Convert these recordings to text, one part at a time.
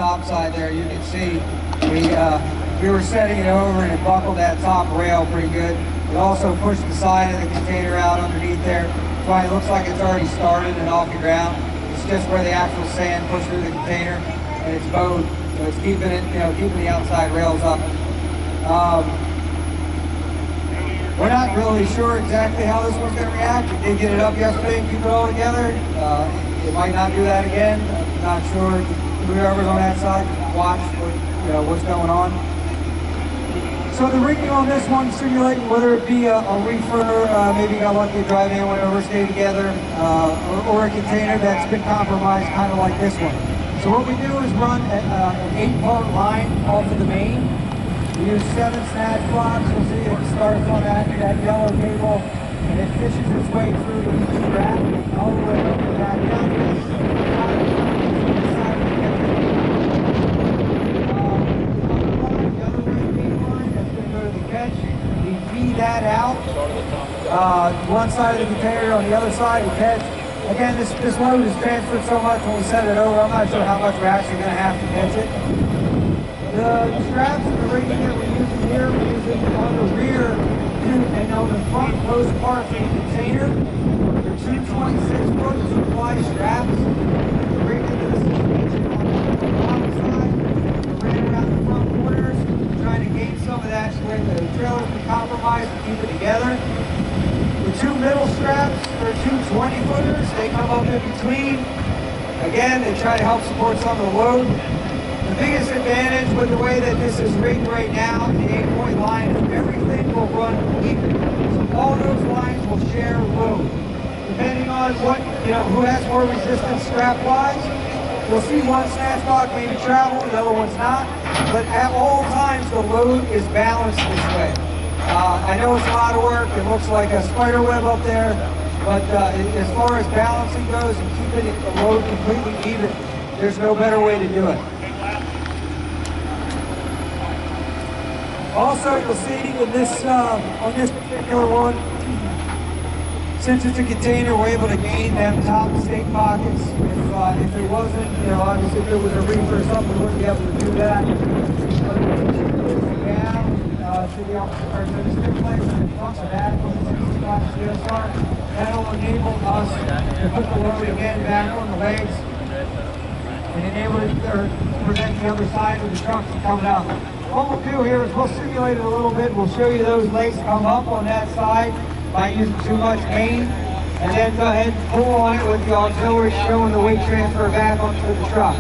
top side there, you can see we were setting it over and it buckled that top rail pretty good. It also pushed the side of the container out underneath there. That's why it looks like it's already started and off the ground. It's just where the actual sand pushed through the container and it's bowed, so it's keeping it, keeping the outside rails up. We're not really sure exactly how this one's going to react. We did get it up yesterday and keep it all together. It might not do that again. I'm not sure. Whoever's on that side, watch what's going on. So the rigging on this one, simulating whether it be a reefer, maybe got lucky to drive in, whatever, stay together, or a container that's been compromised, kind of like this one. So what we do is run an 8-part line off of the main. We use 7 snatch blocks. You'll see it starts on that yellow cable, and it fishes its way through the strap all the way up and back down. The other way main line, that's going to go to the catch. We feed that out. One side of the container, on the other side, we catch. Again, this load is transferred so much when we set it over, I'm not sure how much we're actually going to have to catch it. The straps and the rigging that we're using here, we're using on the rear and on the front post parts of the container. They're two 26-foot supply straps. The rigging that this is featured on the bottom side. We're ran around the front corners, trying to gain some of that so when the trailers can compromise and keep it together. The two middle straps are two 20-footers. They come up in between. Again, they try to help support some of the load. The biggest advantage with the way that this is rigged right now, the 8-point line, is everything will run even. So all those lines will share load. Depending on who has more resistance strap-wise, you'll see one snatch block maybe travel, the other one's not. But at all times, the load is balanced this way. I know it's a lot of work. It looks like a spider web up there. But as far as balancing goes and keeping the load completely even, there's no better way to do it. Also, you'll see in this, on this particular one, since it's a container, we're able to gain them top stake pockets. If it wasn't, obviously if it was a reefer or something, we wouldn't be able to do that. But down to the stick place and the front of that, that'll enable us to put the load again back on the legs and enable it to prevent the other side of the truck from coming out. What we'll do here is we'll simulate it a little bit. We'll show you those legs come up on that side by using too much main, and then go ahead and pull on it with the auxiliary, showing the weight transfer back onto the truck.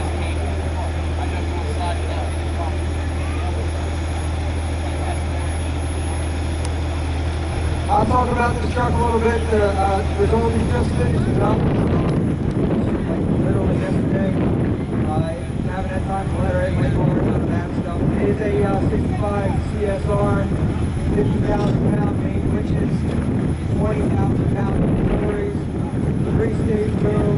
I'll talk about this truck a little bit. There's only just finished up. Literally yesterday. Haven't had time to let her in, none of that stuff. It is a 65 CSR, 50,000-pound main winches, 20,000-pound auxiliaries, 3-stage boom,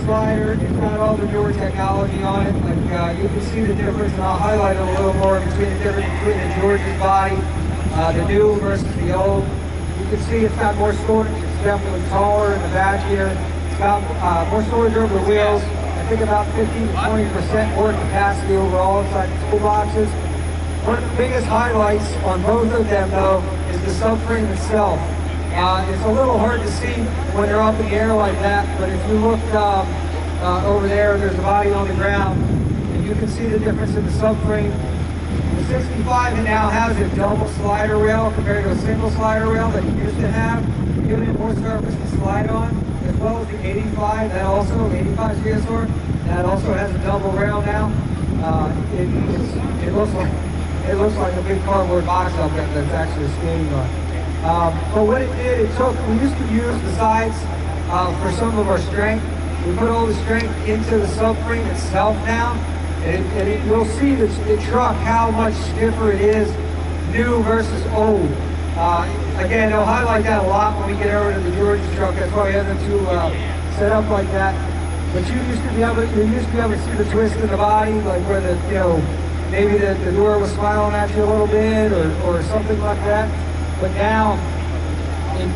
slider. It's got all the newer technology on it. Like you can see the difference, and I'll highlight it a little more between the difference between the George's body, the new versus the old. You can see it's got more storage. It's definitely taller in the back here. It's got more storage over the wheels. I think about 15 to 20% more capacity overall inside the toolboxes. One of the biggest highlights on both of them, though, is the subframe itself. It's a little hard to see when they're up in the air like that, but if you look over there, there's a body on the ground, and you can see the difference in the subframe. The 65 it now has a double slider rail compared to a single slider rail that you used to have, giving it more surface to slide on, as well as the 85, that also, 85 CSR, that also has a double rail now. It looks like a big cardboard box up there that's actually skating on. But what it did, we used to use the sides for some of our strength. We put all the strength into the subframe itself now, and you'll see the truck how much stiffer it is, new versus old. Again, they'll highlight that a lot when we get over to the George's truck. That's why we have them two set up like that. But you used to be able to see the twist in the body, like where the maybe the door was smiling at you a little bit, or something like that. But now,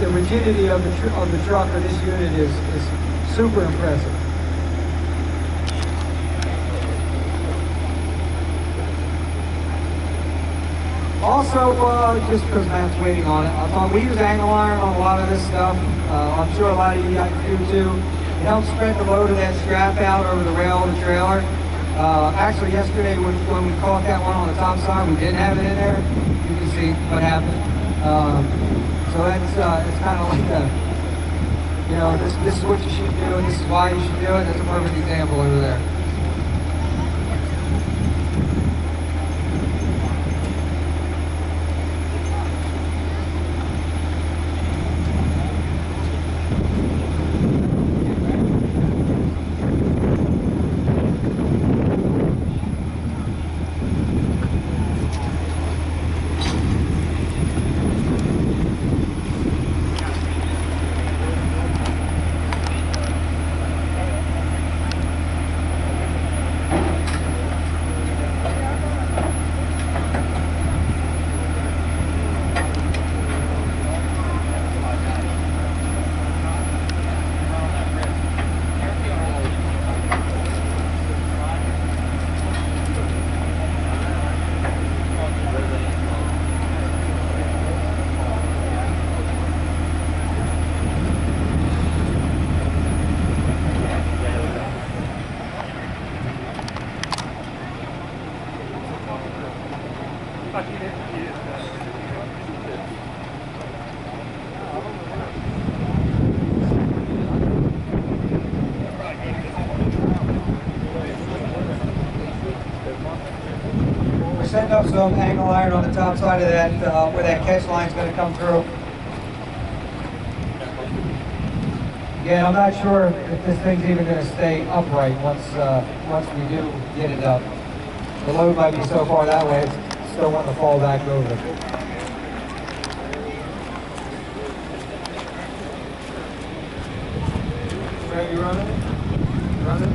the rigidity of the truck or this unit is super impressive. Also, just because Matt's waiting on it, I thought we use angle iron on a lot of this stuff. I'm sure a lot of you guys do too. It helps spread the load of that strap out over the rail of the trailer. Actually, yesterday when we caught that one on the top side, we didn't have it in there. You can see what happened. So it's kind of like a, you know, this is what you should do, and this is why you should do it. That's a perfect example over there. Setting up some angle iron on the top side of that, where that catch line is going to come through. Again, I'm not sure if this thing's even going to stay upright once we do get it up. The load might be so far that way, it's still wanting to fall back over. Ready to run it? Run it?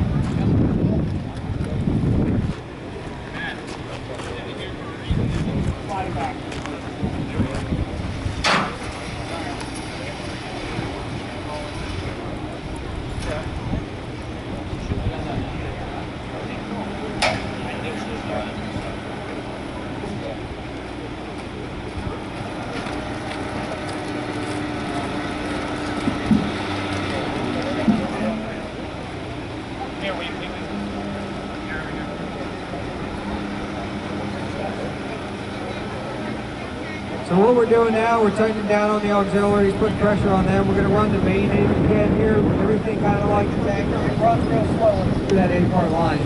So what we're doing now, we're tightening down on the auxiliaries, putting pressure on them. We're going to run the main in again here, everything kind of like the tanker. It runs real slow through that 8-part line.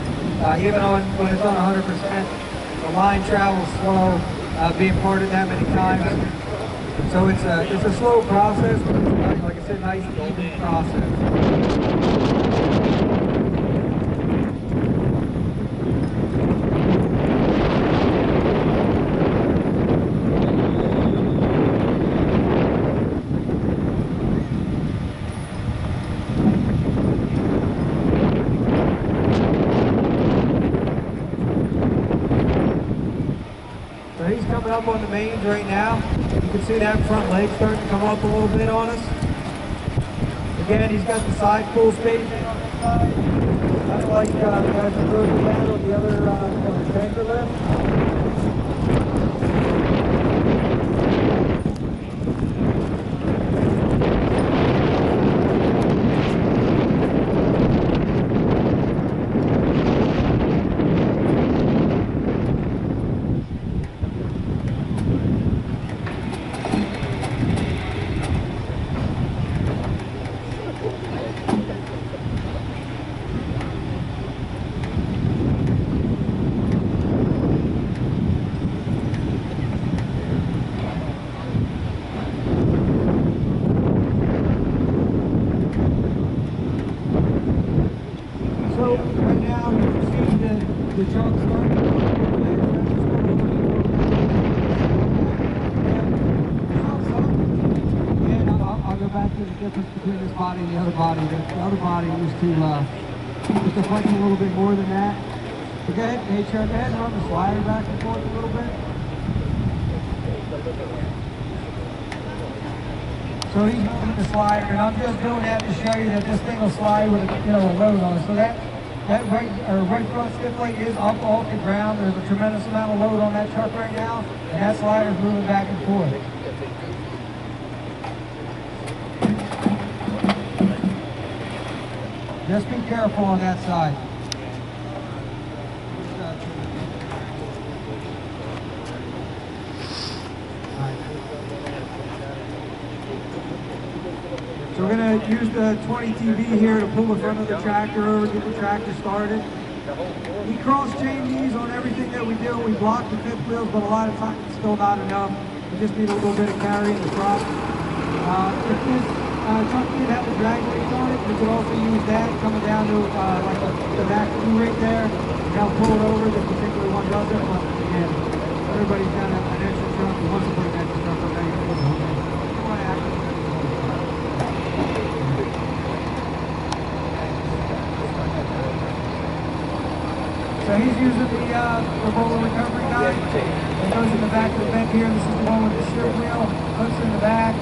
Even when it's on 100%, the line travels slow, being parted that many times. So it's a slow process, but it's nice, like I said, nice even process. So he's coming up on the mains right now. You can see that front leg starting to come up a little bit on us. Again, he's got the side pull spacing on this side. Kind of like the guys that rode the land on the other tanker lift. So right now you can see the chunk starting to come over there. And I'll go back to the difference between this body and the other body. The other body used to flex a little bit more than that. But go ahead, hey, Chuck, go ahead and run the slider back and forth a little bit. So he's moving the slider, and I'm just doing that to show you that this thing will slide with a load on it. So that right front skid plate is up off the ground. There's a tremendous amount of load on that truck right now, and that slider's moving back and forth. Just be careful on that side. So we're going to use the 20 TV here to pull the front of the tractor over, get the tractor started. We cross-chain these on everything that we do. We block the fifth wheels, but a lot of times it's still not enough. We just need a little bit of carry in the front. If this truck did have a drag race on it, we could also use that coming down to like the back two right there. Now pull it over. This particular one doesn't, but again, everybody's got an extra truck who wants to put an extra truck on there. So he's using the roller recovery guide. It goes in the back of the bed here. This is the one with the steer wheel. Hooks in the back.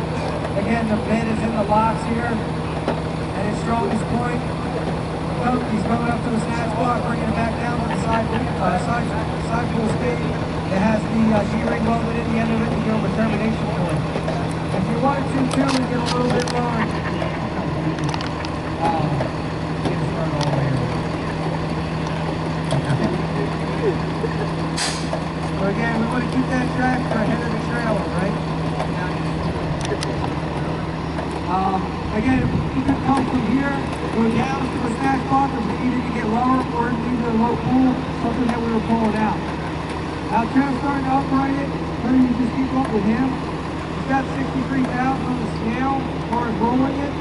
Again, the bed is in the box here. At its strongest point. He's going up to the snatch block, bringing it back down with the side pull speed. It has the G-ring welded in the end of it to give him a termination point. If you wanted to too, we get a little bit lower. So again, we want to keep that tractor ahead of the trailer, right? Again, you can come from here, go down to the snatch block if we needed to get lower, or either a low pull, something that we were pulling out. Now Trev's starting to upright it, so you just keep up with him. He's got 63,000 on the scale as far as rolling it.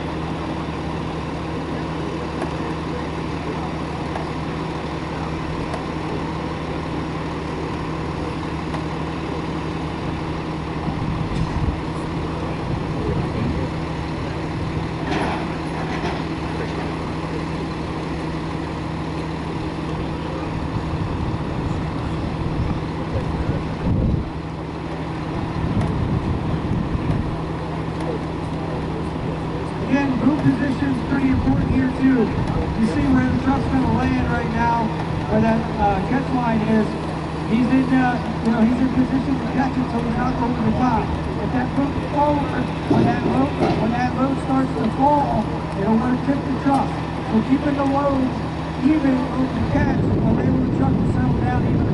Again, boot position is pretty important here too. You see where the truck's going to land right now, where that catch line is. He's in, he's in position to catch it, so he's not over the top. If that boot forward, when that load starts to fall, it'll want to tip the truck. So keeping the load even over the catch will enable the truck to settle down even.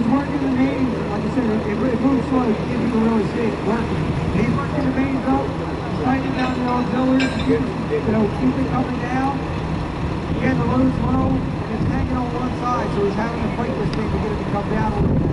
Working the mains, like I said, it moves slow, you can really see it working. He's working the mains up, tightening down the auxiliary, keep it coming down. Again, the load's low, and it's hanging on one side, so he's having to fight this thing to get it to come down a little bit.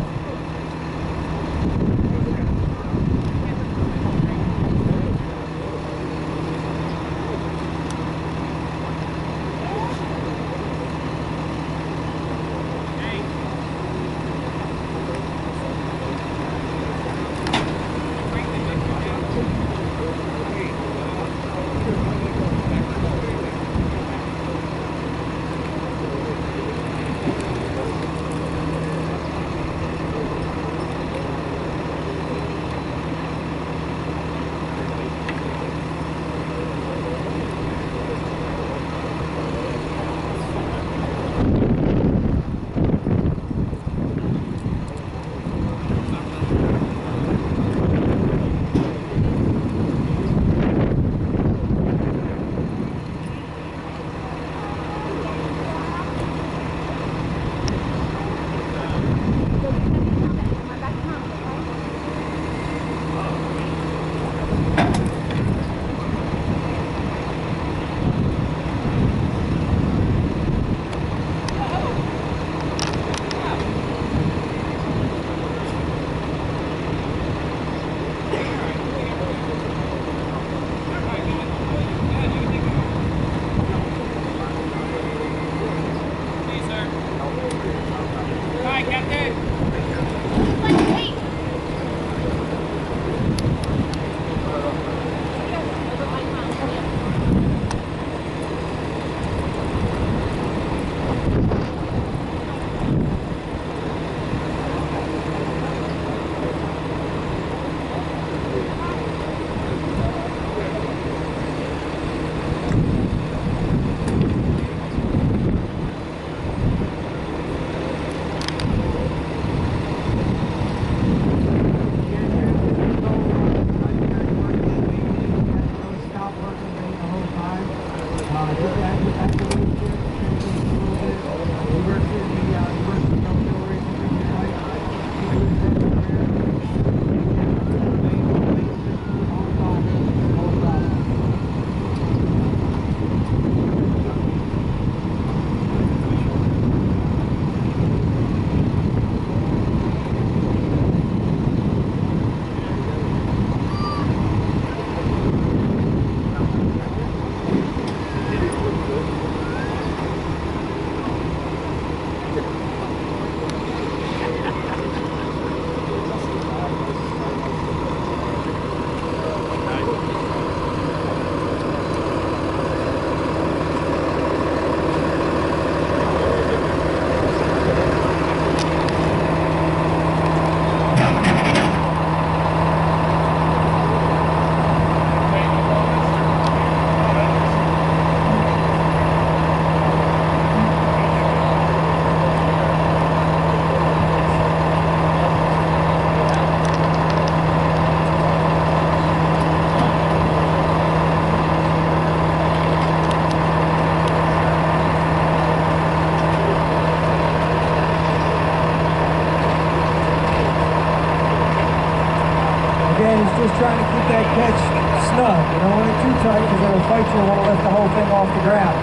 again, is just trying to keep that catch snug. You don't want it too tight because it'll fight you and won't lift the whole thing off the ground.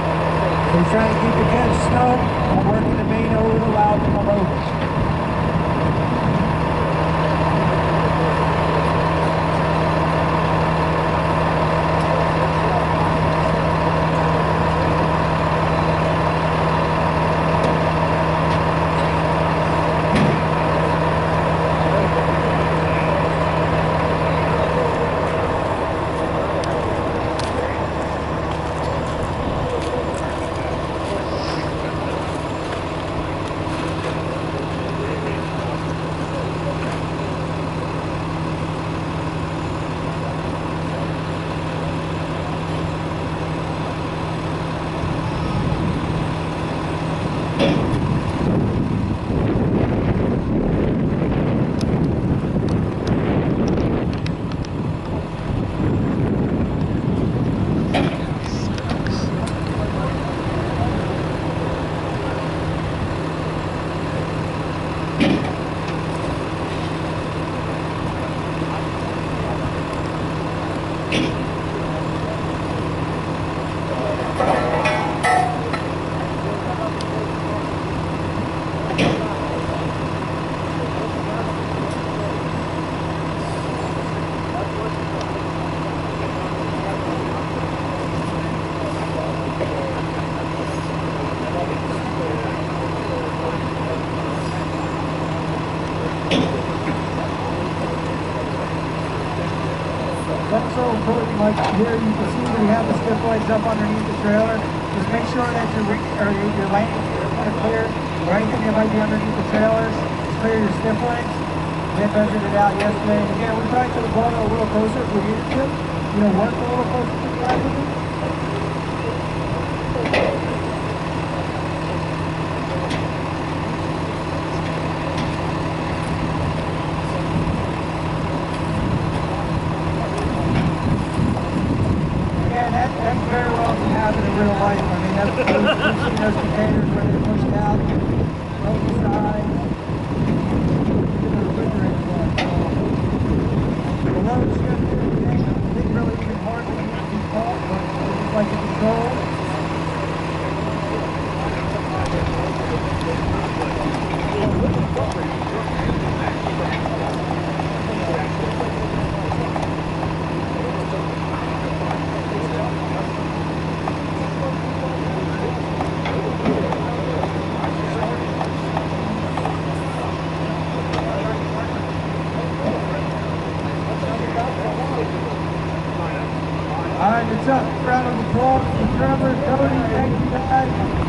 So he's trying to keep the catch snug and working the main over the loud to come over. That's so important, like here you can see we have the stiff legs up underneath the trailer. Just make sure that your landing gear is kind of clear, or anything that might be underneath the trailer. Just clear your stiff legs. We measured it out yesterday. And again, we tried to the bottom a little closer if we needed to. You know, work a little closer to the landing. That's very well can happen in real life. I mean, we've seen those containers where they're pushed out, both sides. The road shift didn't really even hardly use the fault, but it's like a control. All right, it's up. Round of applause for Trevor, Cody, thank you guys.